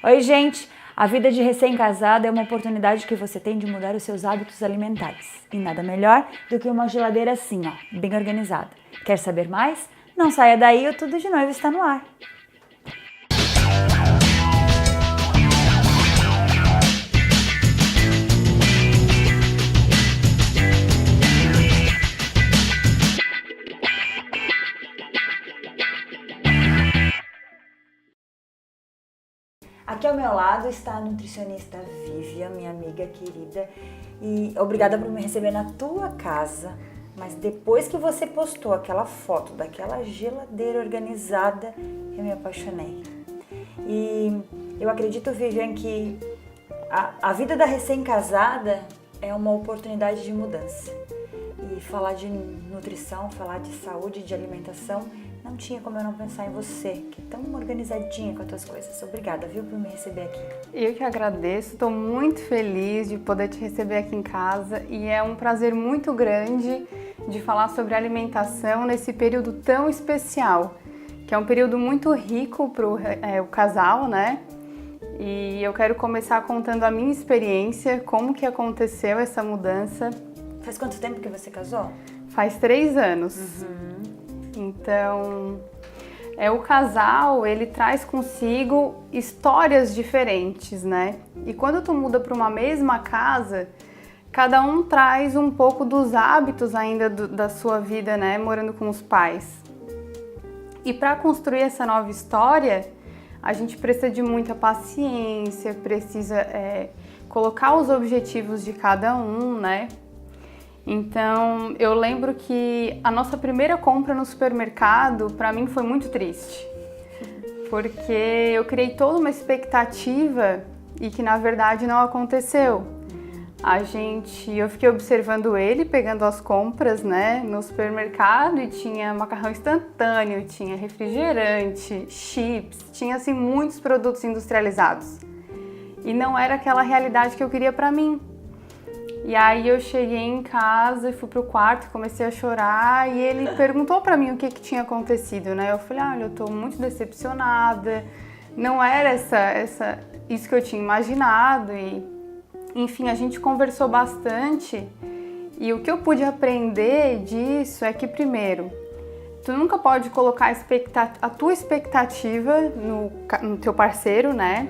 Oi, gente! A vida de recém-casado é uma oportunidade que você tem de mudar os seus hábitos alimentares. E nada melhor do que uma geladeira assim, ó, bem organizada. Quer saber mais? Não saia daí, o Tudo de Noivo está no ar. Aqui ao meu lado está a nutricionista Vivian, minha amiga querida, e obrigada por me receber na tua casa. Mas depois que você postou aquela foto daquela geladeira organizada, eu me apaixonei. E eu acredito, Vivian, que a vida da recém-casada é uma oportunidade de mudança. E falar de nutrição, falar de saúde, de alimentação, não tinha como eu não pensar em você, que é tão organizadinha com as tuas coisas. Obrigada, viu, por me receber aqui. Eu que agradeço, estou muito feliz de poder te receber aqui em casa e é um prazer muito grande de falar sobre alimentação nesse período tão especial, que é um período muito rico para o casal, né? E eu quero começar contando a minha experiência, como que aconteceu essa mudança. Faz quanto tempo que você casou? Faz 3 anos. Então, o casal, ele traz consigo histórias diferentes, né? E quando tu muda para uma mesma casa, cada um traz um pouco dos hábitos ainda da sua vida, né? Morando com os pais. E para construir essa nova história, a gente precisa de muita paciência, precisa colocar os objetivos de cada um, né? Então, eu lembro que a nossa primeira compra no supermercado, para mim, foi muito triste. Porque eu criei toda uma expectativa e que, na verdade, não aconteceu. Eu fiquei observando ele, pegando as compras, né, no supermercado e tinha macarrão instantâneo, tinha refrigerante, chips, tinha, assim, muitos produtos industrializados. E não era aquela realidade que eu queria para mim. E aí eu cheguei em casa e fui pro quarto, comecei a chorar e ele perguntou pra mim o que tinha acontecido, né? Eu falei, olha, eu tô muito decepcionada, não era isso que eu tinha imaginado e, enfim, a gente conversou bastante e o que eu pude aprender disso é que, primeiro, tu nunca pode colocar a tua expectativa no teu parceiro, né?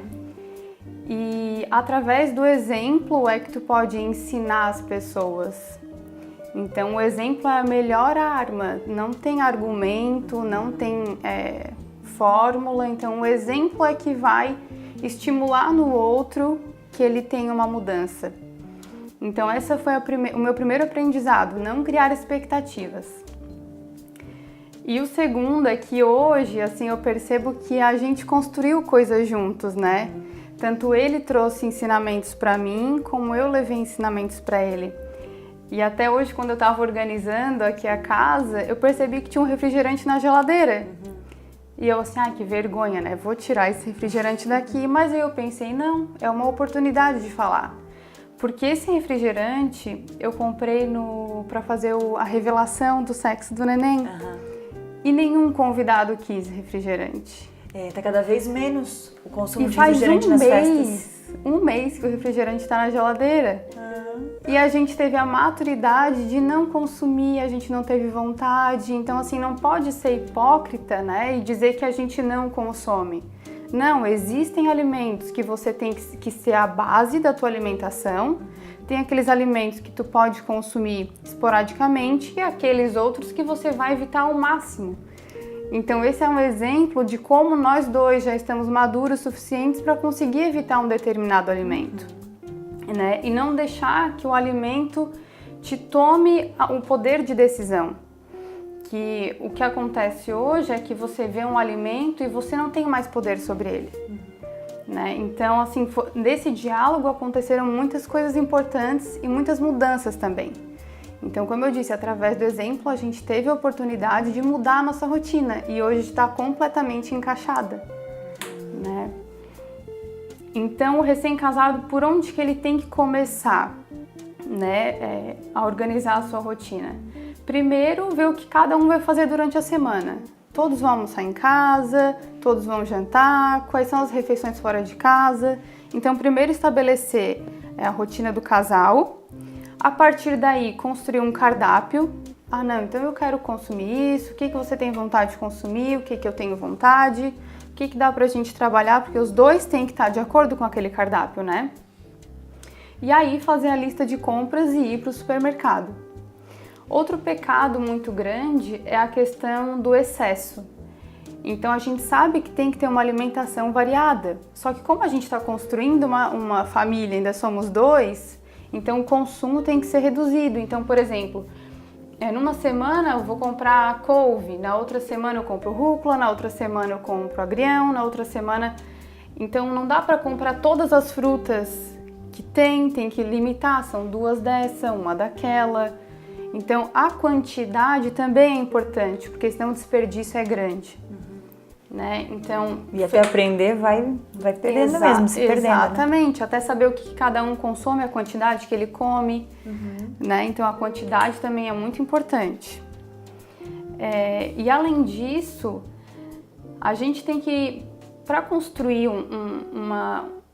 E através do exemplo é que tu pode ensinar as pessoas. Então o exemplo é a melhor arma, não tem argumento, não tem fórmula, então o exemplo é que vai estimular no outro que ele tenha uma mudança. Então essa foi o meu primeiro aprendizado, não criar expectativas. E o segundo é que hoje, assim, eu percebo que a gente construiu coisas juntos, né? Tanto ele trouxe ensinamentos para mim, como eu levei ensinamentos para ele. E até hoje, quando eu estava organizando aqui a casa, eu percebi que tinha um refrigerante na geladeira. E eu assim, que vergonha, né? Vou tirar esse refrigerante daqui. Mas aí eu pensei, não, é uma oportunidade de falar. Porque esse refrigerante eu comprei para fazer a revelação do sexo do neném. E nenhum convidado quis refrigerante. Tá cada vez menos o consumo de refrigerante nas festas. Um mês que o refrigerante está na geladeira. E a gente teve a maturidade de não consumir, a gente não teve vontade. Então, assim, não pode ser hipócrita, né? E dizer que a gente não consome. Não, existem alimentos que você tem que ser a base da tua alimentação. Tem aqueles alimentos que tu pode consumir esporadicamente e aqueles outros que você vai evitar ao máximo. Então esse é um exemplo de como nós dois já estamos maduros o suficientes para conseguir evitar um determinado alimento, né? E não deixar que o alimento te tome o poder de decisão. Que o que acontece hoje é que você vê um alimento e você não tem mais poder sobre ele, né? Então, assim, nesse diálogo aconteceram muitas coisas importantes e muitas mudanças também. Então, como eu disse, através do exemplo, a gente teve a oportunidade de mudar a nossa rotina e hoje está completamente encaixada, né? Então, o recém-casado, por onde que ele tem que começar, né, a organizar a sua rotina? Primeiro, ver o que cada um vai fazer durante a semana. Todos vão almoçar em casa, todos vão jantar, quais são as refeições fora de casa. Então, primeiro estabelecer a rotina do casal. A partir daí, construir um cardápio. Ah, não, então eu quero consumir isso, o que você tem vontade de consumir, o que eu tenho vontade, o que dá pra gente trabalhar, porque os dois têm que estar de acordo com aquele cardápio, né? E aí, fazer a lista de compras e ir pro supermercado. Outro pecado muito grande é a questão do excesso. Então a gente sabe que tem que ter uma alimentação variada, só que como a gente está construindo uma família, ainda somos dois, então o consumo tem que ser reduzido. Então, por exemplo, numa semana eu vou comprar couve, na outra semana eu compro rúcula, na outra semana eu compro agrião, na outra semana... Então não dá para comprar todas as frutas que tem que limitar, são 2 dessa, uma daquela... Então, a quantidade também é importante, porque senão o desperdício é grande, né? Então, e até aprender vai perdendo mesmo, se perdendo. Exatamente, né? Até saber o que cada um consome, a quantidade que ele come, né? Então, a quantidade também é muito importante. E além disso, a gente tem que, para construir um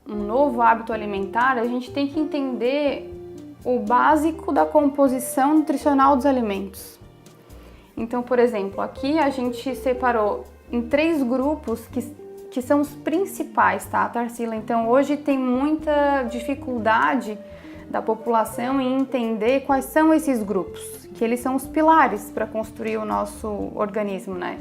novo hábito alimentar, a gente tem que entender o básico da composição nutricional dos alimentos. Então, por exemplo, aqui a gente separou em 3 grupos que são os principais, tá, Tarsila? Então, hoje tem muita dificuldade da população em entender quais são esses grupos, que eles são os pilares para construir o nosso organismo, né?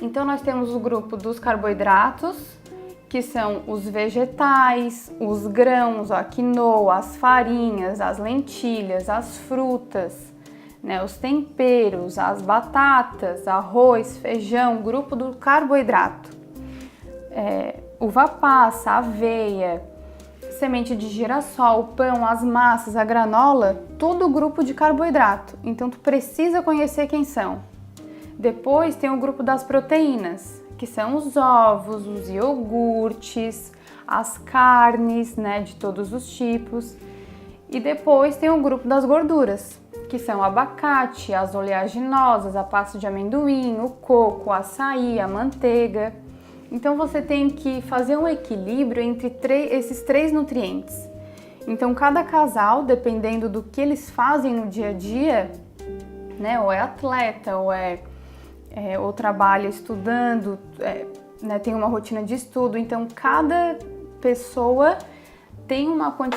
Então, nós temos o grupo dos carboidratos, que são os vegetais, os grãos, a quinoa, as farinhas, as lentilhas, as frutas, né, os temperos, as batatas, arroz, feijão, grupo do carboidrato, uva passa, aveia, semente de girassol, pão, as massas, a granola, tudo grupo de carboidrato. Então tu precisa conhecer quem são. Depois tem o grupo das proteínas, que são os ovos, os iogurtes, as carnes, né, de todos os tipos. E depois tem o grupo das gorduras, que são o abacate, as oleaginosas, a pasta de amendoim, o coco, o açaí, a manteiga. Então você tem que fazer um equilíbrio entre esses 3 nutrientes. Então cada casal, dependendo do que eles fazem no dia a dia, né, ou é atleta, ou trabalha estudando, né, tem uma rotina de estudo, então cada pessoa tem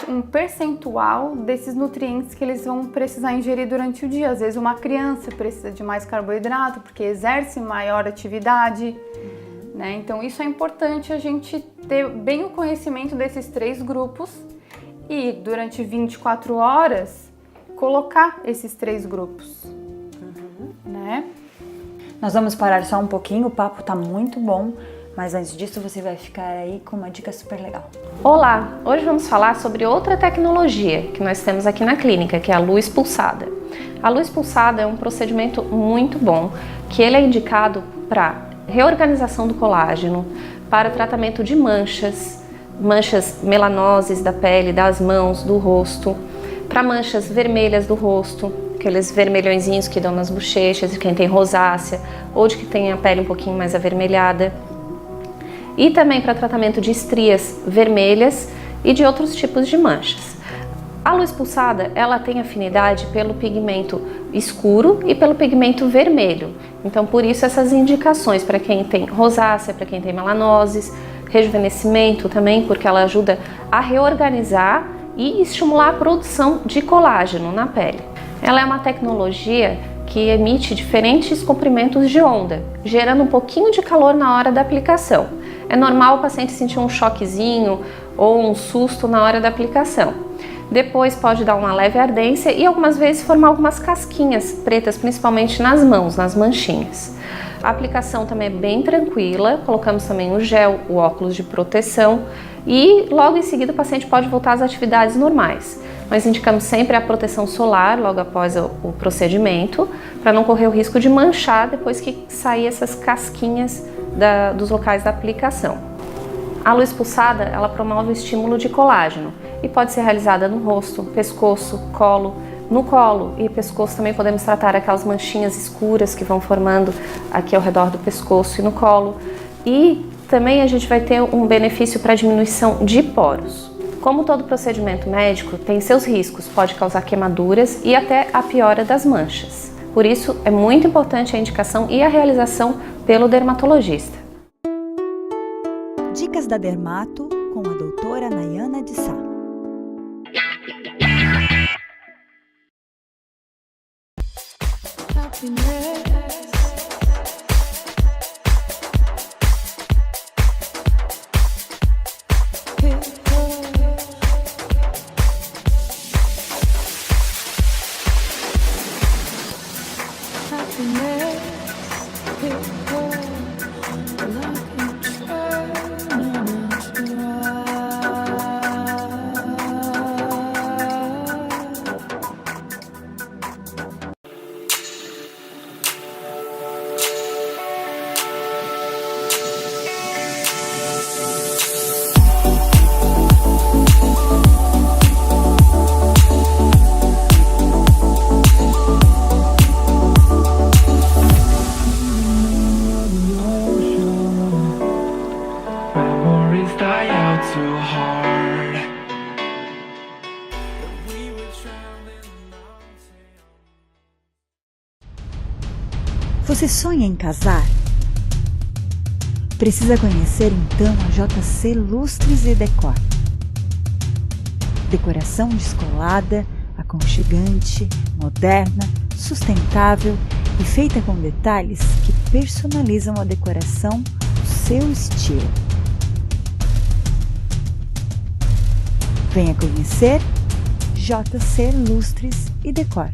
um percentual desses nutrientes que eles vão precisar ingerir durante o dia. Às vezes uma criança precisa de mais carboidrato porque exerce maior atividade, né? Então isso é importante a gente ter bem o conhecimento desses 3 grupos e durante 24 horas colocar esses 3 grupos, né? Nós vamos parar só um pouquinho, o papo tá muito bom, mas antes disso você vai ficar aí com uma dica super legal. Olá, hoje vamos falar sobre outra tecnologia que nós temos aqui na clínica, que é a luz pulsada. A luz pulsada é um procedimento muito bom, que ele é indicado para reorganização do colágeno, para tratamento de manchas melanoses da pele, das mãos, do rosto, para manchas vermelhas do rosto, aqueles vermelhõezinhos que dão nas bochechas de quem tem rosácea ou de quem tem a pele um pouquinho mais avermelhada. E também para tratamento de estrias vermelhas e de outros tipos de manchas. A luz pulsada, ela tem afinidade pelo pigmento escuro e pelo pigmento vermelho. Então, por isso essas indicações para quem tem rosácea, para quem tem melanoses, rejuvenescimento também, porque ela ajuda a reorganizar e estimular a produção de colágeno na pele. Ela é uma tecnologia que emite diferentes comprimentos de onda, gerando um pouquinho de calor na hora da aplicação. É normal o paciente sentir um choquezinho ou um susto na hora da aplicação. Depois pode dar uma leve ardência e algumas vezes formar algumas casquinhas pretas, principalmente nas mãos, nas manchinhas. A aplicação também é bem tranquila, colocamos também o gel, o óculos de proteção e logo em seguida o paciente pode voltar às atividades normais. Nós indicamos sempre a proteção solar logo após o procedimento, para não correr o risco de manchar depois que sair essas casquinhas dos locais da aplicação. A luz pulsada, ela promove o estímulo de colágeno e pode ser realizada no rosto, pescoço, colo, No colo e pescoço também podemos tratar aquelas manchinhas escuras que vão formando aqui ao redor do pescoço e no colo. E também a gente vai ter um benefício para diminuição de poros. Como todo procedimento médico tem seus riscos, pode causar queimaduras e até a piora das manchas. Por isso é muito importante a indicação e a realização pelo dermatologista. Dicas da Dermato com a doutora Nayana de Sá. Você sonha em casar? Precisa conhecer então a JC Lustres e Decor. Decoração descolada, aconchegante, moderna, sustentável e feita com detalhes que personalizam a decoração do seu estilo. Venha conhecer JC Lustres e Decor.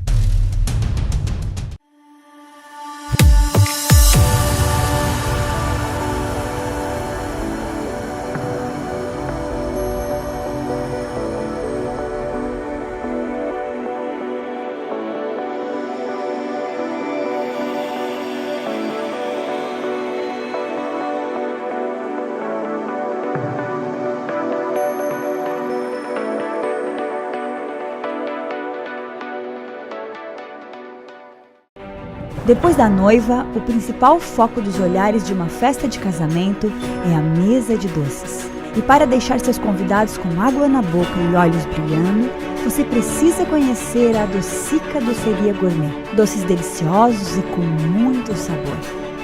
Depois da noiva, o principal foco dos olhares de uma festa de casamento é a mesa de doces. E para deixar seus convidados com água na boca e olhos brilhando, você precisa conhecer a Docica Doceria Gourmet. Doces deliciosos e com muito sabor.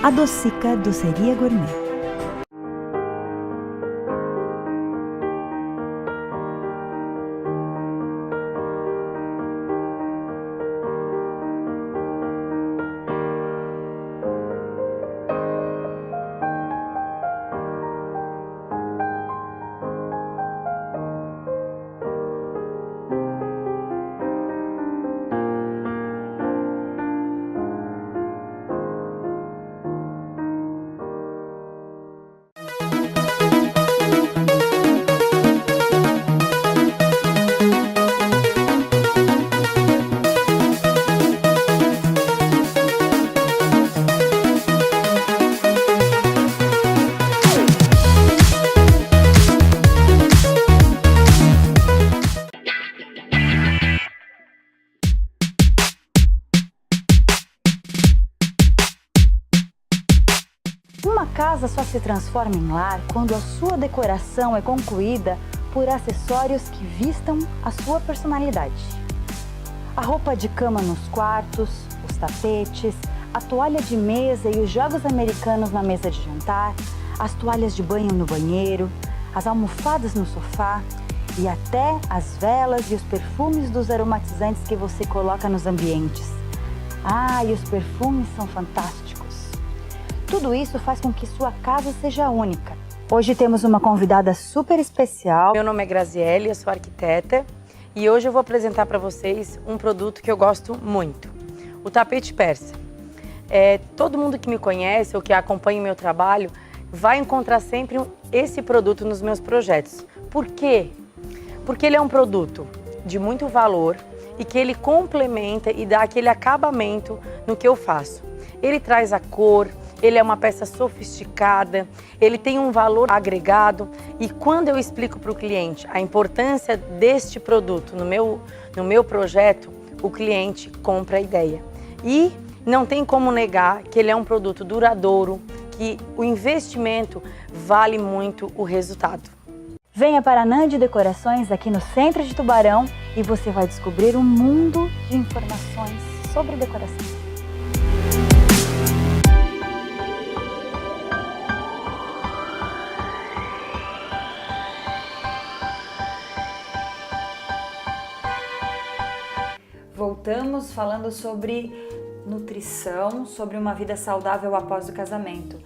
A Docica Doceria Gourmet. Uma casa só se transforma em lar quando a sua decoração é concluída por acessórios que vistam a sua personalidade. A roupa de cama nos quartos, os tapetes, a toalha de mesa e os jogos americanos na mesa de jantar, as toalhas de banho no banheiro, as almofadas no sofá e até as velas e os perfumes dos aromatizantes que você coloca nos ambientes. Ah, e os perfumes são fantásticos! Tudo isso faz com que sua casa seja única. Hoje temos uma convidada super especial. Meu nome é Graziele, eu sou arquiteta e hoje eu vou apresentar para vocês um produto que eu gosto muito, o tapete persa. Todo mundo que me conhece ou que acompanha o meu trabalho vai encontrar sempre esse produto nos meus projetos. Por quê? Porque ele é um produto de muito valor e que ele complementa e dá aquele acabamento no que eu faço. Ele traz a cor, ele é uma peça sofisticada, ele tem um valor agregado e quando eu explico para o cliente a importância deste produto no meu projeto, o cliente compra a ideia. E não tem como negar que ele é um produto duradouro, que o investimento vale muito o resultado. Venha para a Nandi Decorações aqui no centro de Tubarão e você vai descobrir um mundo de informações sobre decoração. Voltamos falando sobre nutrição, sobre uma vida saudável após o casamento.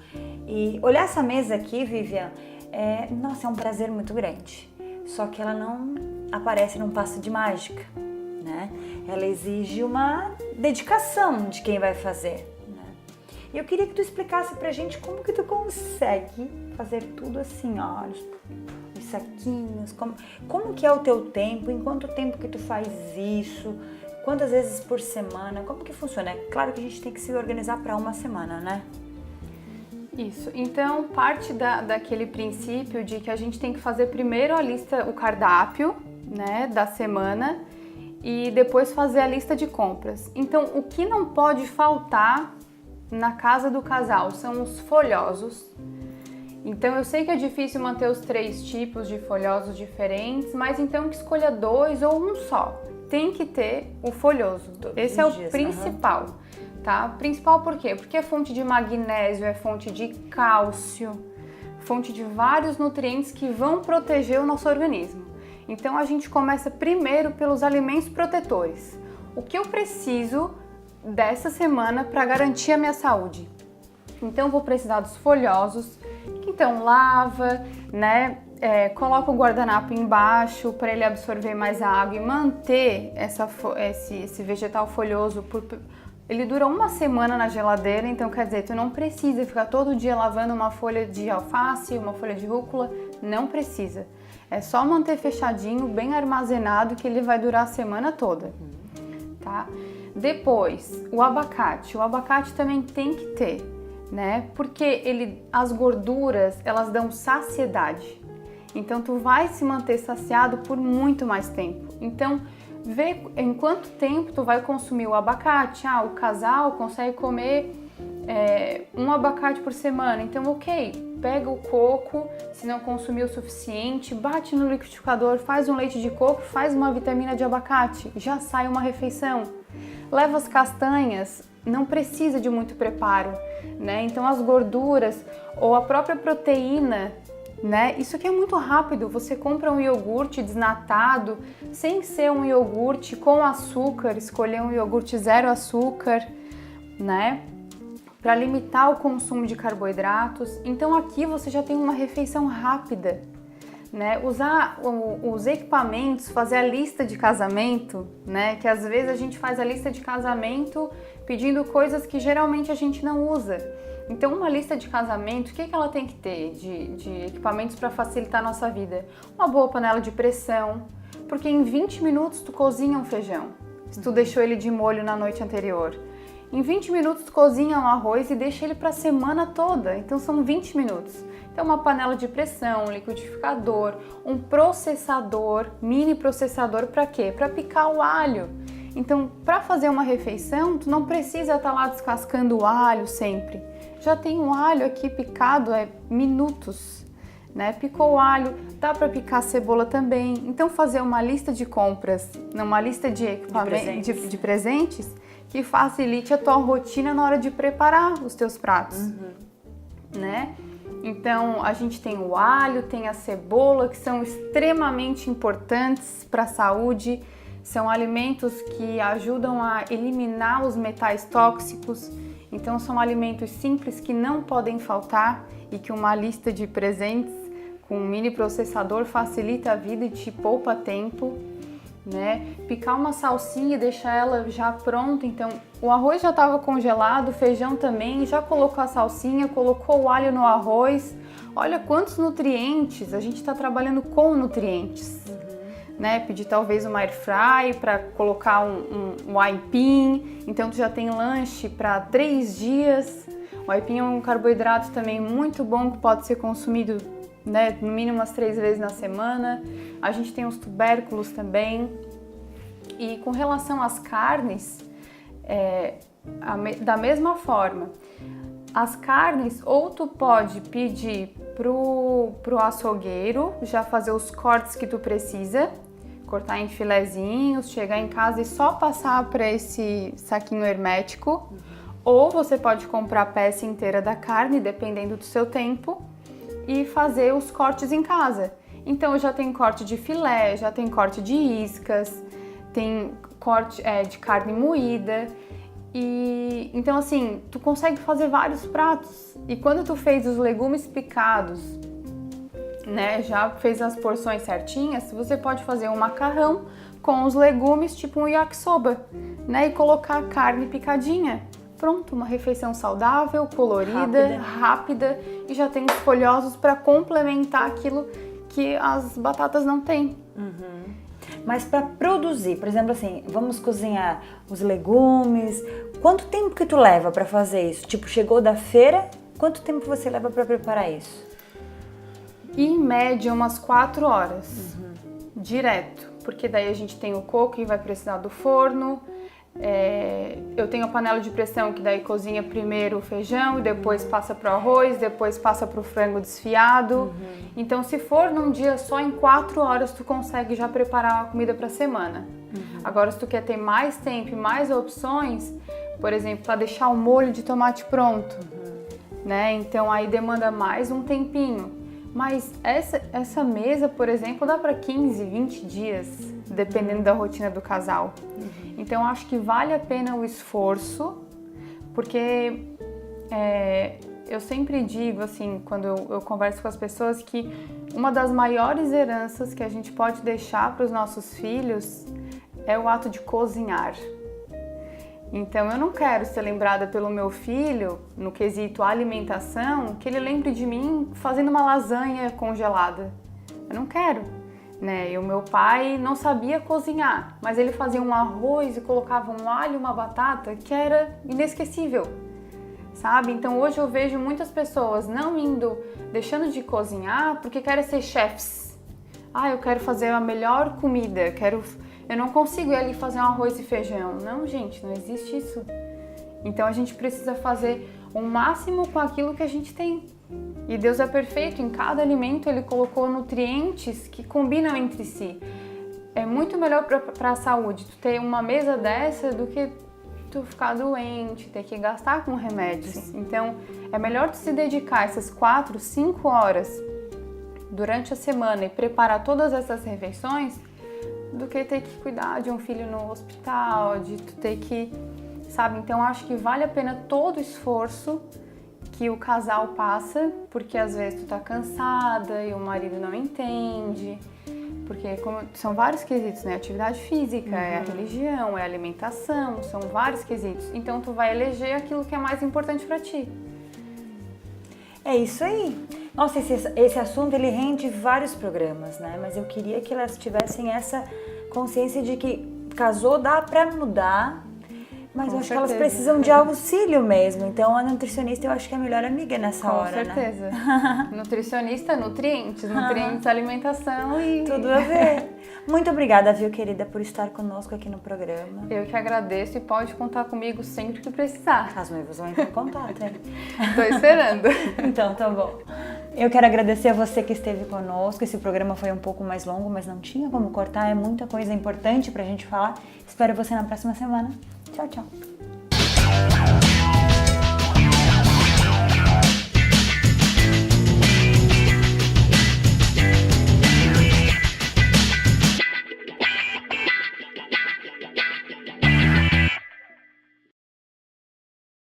E olhar essa mesa aqui, Vivian, é um prazer muito grande. Só que ela não aparece num passe de mágica, né? Ela exige uma dedicação de quem vai fazer, né? E eu queria que tu explicasse pra gente como que tu consegue fazer tudo assim, ó, os saquinhos, como que é o teu tempo, em quanto tempo que tu faz isso, quantas vezes por semana, como que funciona? É claro que a gente tem que se organizar para uma semana, né? Isso, então parte daquele princípio de que a gente tem que fazer primeiro a lista, o cardápio, né, da semana e depois fazer a lista de compras. Então o que não pode faltar na casa do casal são os folhosos. Então eu sei que é difícil manter os 3 tipos de folhosos diferentes, mas então que escolha 2 ou um só. Tem que ter o folhoso. Esse é o principal. Tá? Principal por quê? Porque é fonte de magnésio, é fonte de cálcio, fonte de vários nutrientes que vão proteger o nosso organismo. Então a gente começa primeiro pelos alimentos protetores. O que eu preciso dessa semana para garantir a minha saúde? Então eu vou precisar dos folhosos, então lava, né? Coloca o guardanapo embaixo para ele absorver mais a água e manter esse vegetal folhoso ele dura uma semana na geladeira, então quer dizer, tu não precisa ficar todo dia lavando uma folha de alface, uma folha de rúcula, não precisa. É só manter fechadinho, bem armazenado, que ele vai durar a semana toda, tá? Depois, o abacate também tem que ter, né? Porque as gorduras, elas dão saciedade. Então tu vai se manter saciado por muito mais tempo. Então, vê em quanto tempo tu vai consumir o abacate. O casal consegue comer um abacate por semana. Então, ok, pega o coco, se não consumir o suficiente, bate no liquidificador, faz um leite de coco, faz uma vitamina de abacate, já sai uma refeição. Leva as castanhas, não precisa de muito preparo, né? Então, as gorduras ou a própria proteína, né? Isso aqui é muito rápido, você compra um iogurte desnatado, sem ser um iogurte com açúcar, escolher um iogurte 0 açúcar, né? Para limitar o consumo de carboidratos. Então aqui você já tem uma refeição rápida, né? Usar os equipamentos, fazer a lista de casamento, né? Que às vezes a gente faz a lista de casamento pedindo coisas que geralmente a gente não usa. Então, uma lista de casamento, o que ela tem que ter de equipamentos para facilitar a nossa vida? Uma boa panela de pressão, porque em 20 minutos tu cozinha um feijão, se tu deixou ele de molho na noite anterior. Em 20 minutos tu cozinha um arroz e deixa ele para a semana toda, então são 20 minutos. Então, uma panela de pressão, um liquidificador, um processador, mini processador para quê? Para picar o alho. Então, para fazer uma refeição, tu não precisa estar lá descascando o alho sempre. Já tem um alho aqui picado, minutos, né? Picou o alho, dá para picar a cebola também. Então fazer uma lista de compras, uma lista de equipamentos, de presentes que facilite a tua rotina na hora de preparar os teus pratos, né? Então a gente tem o alho, tem a cebola, que são extremamente importantes para a saúde. São alimentos que ajudam a eliminar os metais tóxicos. Então são alimentos simples que não podem faltar e que uma lista de presentes com um mini processador facilita a vida e te poupa tempo, né? Picar uma salsinha e deixar ela já pronta. Então o arroz já estava congelado, o feijão também, já colocou a salsinha, colocou o alho no arroz. Olha quantos nutrientes, a gente está trabalhando com nutrientes. Né, pedir talvez uma air fry para colocar um aipim, então tu já tem lanche para 3 dias. O aipim é um carboidrato também muito bom que pode ser consumido, né, no mínimo umas 3 vezes na semana. A gente tem os tubérculos também, E com relação às carnes, da mesma forma, as carnes ou tu pode pedir pro açougueiro já fazer os cortes que tu precisa, cortar em filezinhos, chegar em casa e só passar para esse saquinho hermético, ou você pode comprar a peça inteira da carne, dependendo do seu tempo, e fazer os cortes em casa. Então já tem corte de filé, já tem corte de iscas, tem corte de carne moída. E então assim, tu consegue fazer vários pratos. E quando tu fez os legumes picados, né, já fez as porções certinhas, você pode fazer um macarrão com os legumes, tipo um yakisoba, né, e colocar a carne picadinha. Pronto, uma refeição saudável, colorida, rápida e já tem os folhosos para complementar aquilo que as batatas não têm. Mas para produzir, por exemplo, assim, vamos cozinhar os legumes, quanto tempo que tu leva para fazer isso? Tipo, chegou da feira, quanto tempo você leva para preparar isso? Em média, umas 4 horas, direto, porque daí a gente tem o coco e vai precisar do forno. Eu tenho a panela de pressão que daí cozinha primeiro o feijão e depois passa para o arroz, depois passa para o frango desfiado. Então, se for num dia só, em 4 horas tu consegue já preparar a comida para a semana. Agora, se tu quer ter mais tempo e mais opções, por exemplo, para deixar o molho de tomate pronto, né? Então aí demanda mais um tempinho. Mas essa mesa, por exemplo, dá para 15, 20 dias, dependendo da rotina do casal. Então, acho que vale a pena o esforço, porque eu sempre digo, assim, quando eu converso com as pessoas, que uma das maiores heranças que a gente pode deixar para os nossos filhos é o ato de cozinhar. Então, eu não quero ser lembrada pelo meu filho, no quesito alimentação, que ele lembre de mim fazendo uma lasanha congelada. Eu não quero, né? E o meu pai não sabia cozinhar, mas ele fazia um arroz e colocava um alho e uma batata que era inesquecível, sabe? Então, hoje eu vejo muitas pessoas deixando de cozinhar porque querem ser chefs. Eu quero fazer a melhor comida, eu não consigo ir ali fazer um arroz e feijão. Não, gente, não existe isso. Então a gente precisa fazer o máximo com aquilo que a gente tem. E Deus é perfeito, em cada alimento Ele colocou nutrientes que combinam entre si. É muito melhor para a saúde tu ter uma mesa dessa do que tu ficar doente, ter que gastar com remédios. Então é melhor tu se dedicar essas 4, 5 horas durante a semana e preparar todas essas refeições do que ter que cuidar de um filho no hospital, de tu ter que, sabe? Então, acho que vale a pena todo o esforço que o casal passa, porque às vezes tu tá cansada e o marido não entende, porque são vários quesitos, né? Atividade física, é a religião, é a alimentação, são vários quesitos. Então, tu vai eleger aquilo que é mais importante para ti. É isso aí. Nossa, esse assunto ele rende vários programas, né? Mas eu queria que elas tivessem essa consciência de que casou, dá pra mudar, mas eu acho que elas precisam de auxílio mesmo. Então a nutricionista eu acho que é a melhor amiga nessa hora, né? Com certeza. Nutricionista, nutrientes, alimentação e... Tudo a ver. Muito obrigada, viu, querida, por estar conosco aqui no programa. Eu que agradeço e pode contar comigo sempre que precisar. As noivas vão entrar em contato, hein? Tô esperando. Então, tá bom. Eu quero agradecer a você que esteve conosco. Esse programa foi um pouco mais longo, mas não tinha como cortar. É muita coisa importante pra gente falar. Espero você na próxima semana. Tchau, tchau.